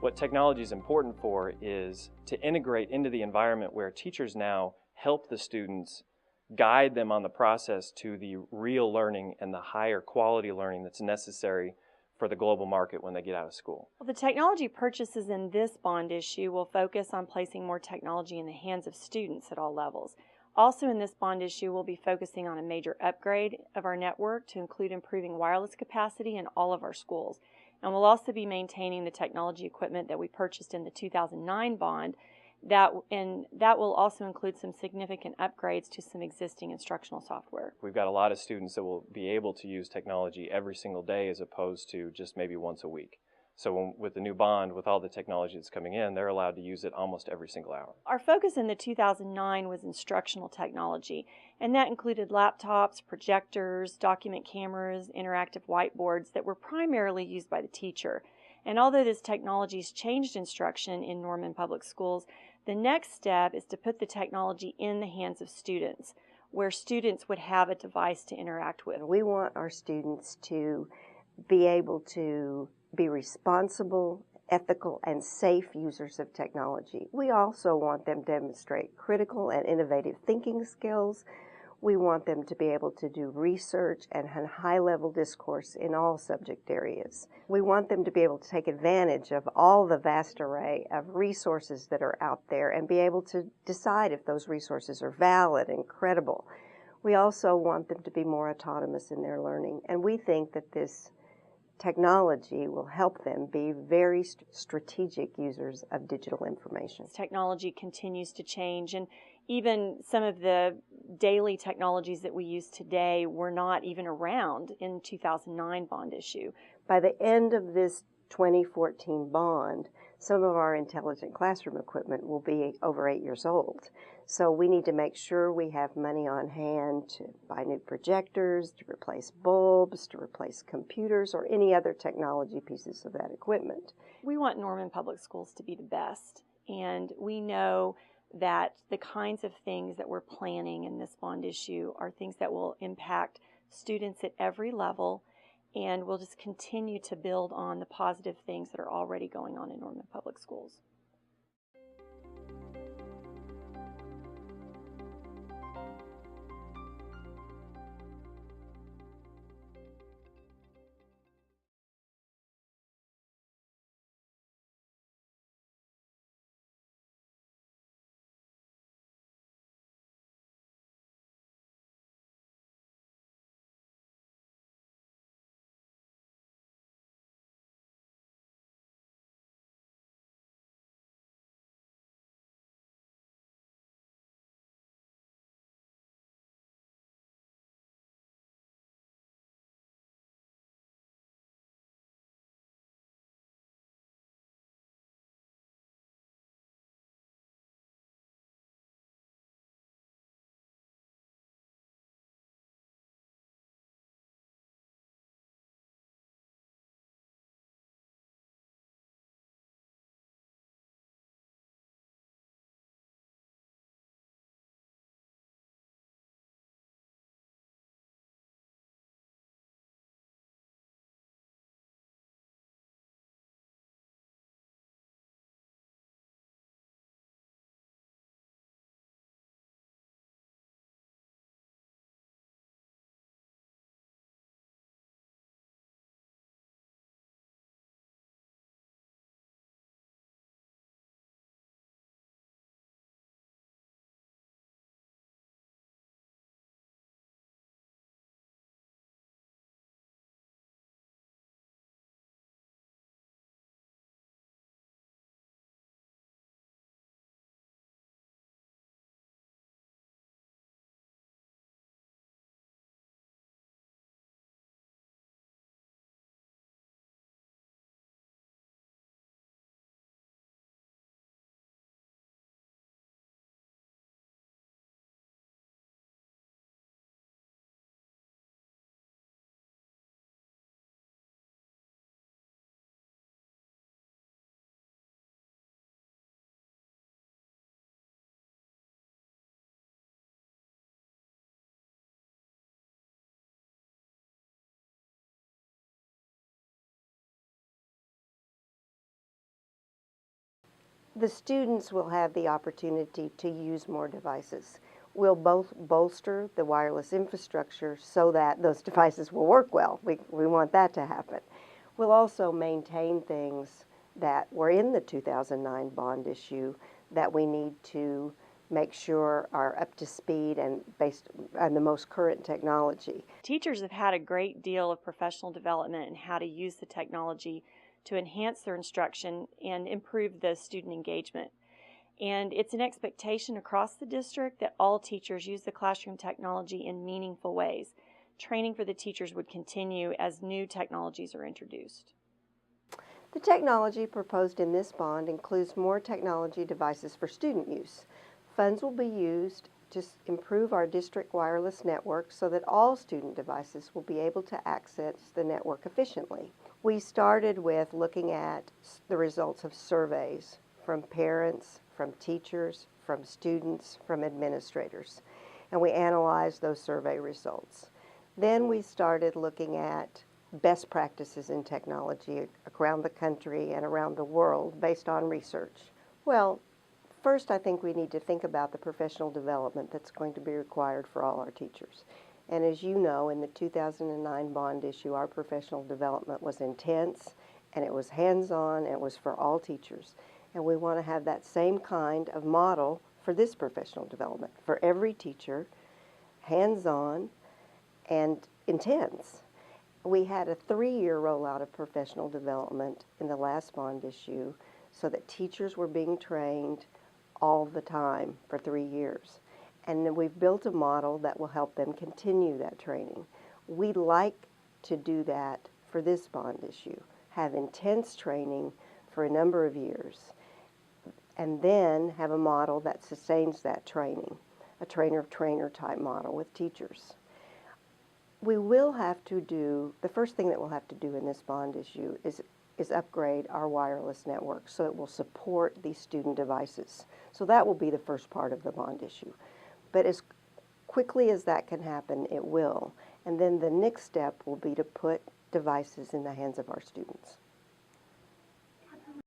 What technology is important for is to integrate into the environment where teachers now help the students, guide them on the process to the real learning and the higher quality learning that's necessary for the global market when they get out of school. Well, the technology purchases in this bond issue will focus on placing more technology in the hands of students at all levels. Also in this bond issue, we'll be focusing on a major upgrade of our network to include improving wireless capacity in all of our schools. And we'll also be maintaining the technology equipment that we purchased in the 2009 bond. That will also include some significant upgrades to some existing instructional software. We've got a lot of students that will be able to use technology every single day as opposed to just maybe once a week. So with the new bond, with all the technology that's coming in, they're allowed to use it almost every single hour. Our focus in the 2009 was instructional technology, and that included laptops, projectors, document cameras, interactive whiteboards that were primarily used by the teacher. And although this technology has changed instruction in Norman Public Schools, the next step is to put the technology in the hands of students, where students would have a device to interact with. We want our students to be able to be responsible, ethical, and safe users of technology. We also want them to demonstrate critical and innovative thinking skills. We want them to be able to do research and high-level discourse in all subject areas. We want them to be able to take advantage of all the vast array of resources that are out there and be able to decide if those resources are valid and credible. We also want them to be more autonomous in their learning, and we think that this technology will help them be very strategic users of digital information. Technology continues to change, and even some of the daily technologies that we use today were not even around in 2009 bond issue. By the end of this 2014 bond, some of our intelligent classroom equipment will be over 8 years old. So we need to make sure we have money on hand to buy new projectors, to replace bulbs, to replace computers, or any other technology pieces of that equipment. We want Norman Public Schools to be the best, and we know that the kinds of things that we're planning in this bond issue are things that will impact students at every level, and we'll just continue to build on the positive things that are already going on in Norman Public Schools. The students will have the opportunity to use more devices. We'll both bolster the wireless infrastructure so that those devices will work well. We want that to happen. We'll also maintain things that were in the 2009 bond issue that we need to make sure are up to speed and based on the most current technology. Teachers have had a great deal of professional development in how to use the technology to enhance their instruction and improve the student engagement. And it's an expectation across the district that all teachers use the classroom technology in meaningful ways. Training for the teachers would continue as new technologies are introduced. The technology proposed in this bond includes more technology devices for student use. Funds will be used to improve our district wireless network so that all student devices will be able to access the network efficiently. We started with looking at the results of surveys from parents, from teachers, from students, from administrators, and we analyzed those survey results. Then we started looking at best practices in technology around the country and around the world based on research. Well, first I think we need to think about the professional development that's going to be required for all our teachers. And as you know, in the 2009 bond issue, our professional development was intense, and it was hands-on, and it was for all teachers. And we want to have that same kind of model for this professional development, for every teacher, hands-on and intense. We had a 3-year rollout of professional development in the last bond issue so that teachers were being trained all the time for 3 years. And then we've built a model that will help them continue that training. We'd like to do that for this bond issue, have intense training for a number of years, and then have a model that sustains that training, a trainer-of-trainer type model with teachers. We will have to do, the first thing that we'll have to do in this bond issue is upgrade our wireless network so it will support these student devices. So that will be the first part of the bond issue. But as quickly as that can happen, it will. And then the next step will be to put devices in the hands of our students.